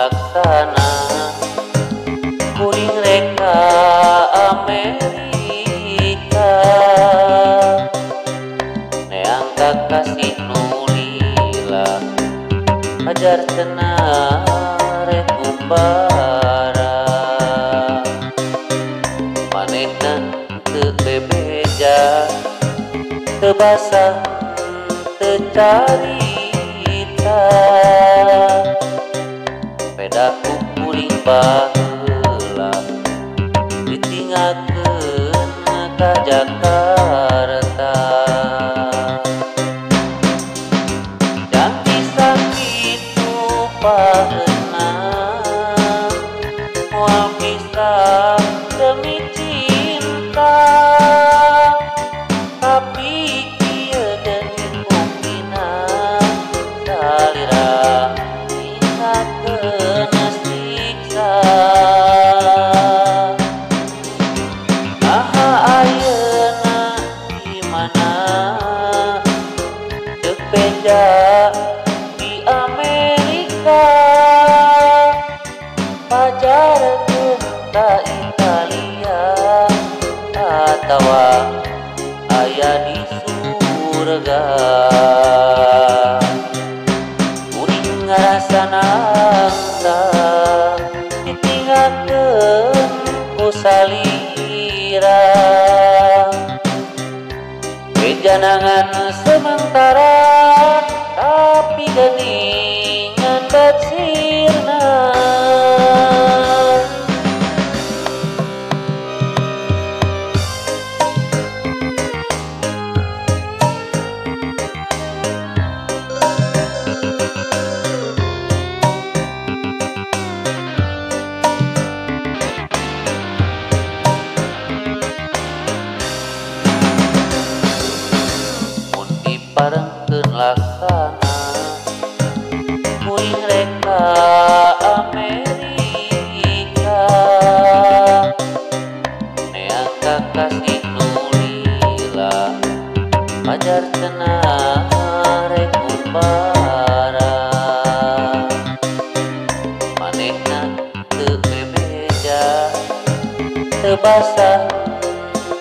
laksana kuring reka Amerika neang kasih nulila ajar cenah rek umbara manehna teu bebeja teu basah teu carita pedaku kuring baheula ditinggalkeun ka Jakarta janji sakitu paheuna moal pisah demi cinta tapi kieu geuning buktina salira ingatkeun siksa naha ayeuna di mana ceuk beja di Amerika pajarkeun ka Italia atawa aya di surga kuring ngarasana angsa ditinggalkeun ku salira bejanangan sementara tapi geuningan batsirna parengkeun laksana kuring reka Amerika neang kasih nulila ajar cenah rek umbara manehna teu bebeja teu basah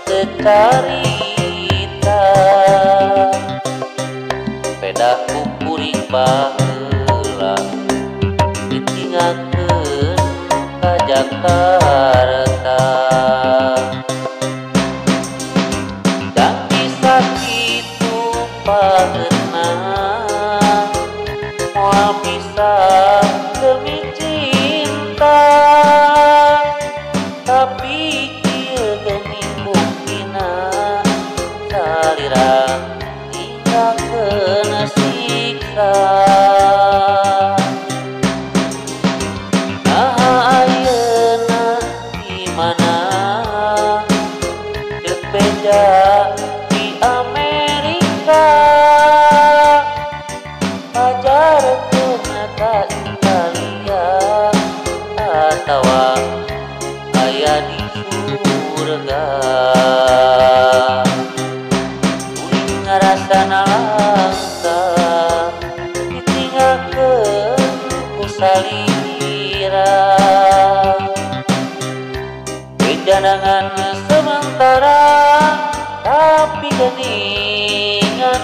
teu carita pedaku kuring baheula ditinggalkeun ka Jakarta janji sakitu paheuna moal pisah demi cinta tapi kieu geuning buktina salira ingatkeun siksa naha ayeuna di mana ceuk beja di Amerika pajarkeun ka Italia atawa aya di surga kuring ngarasana langsa ditinggalkeun ku salira bejanangan sementara tapi geuningan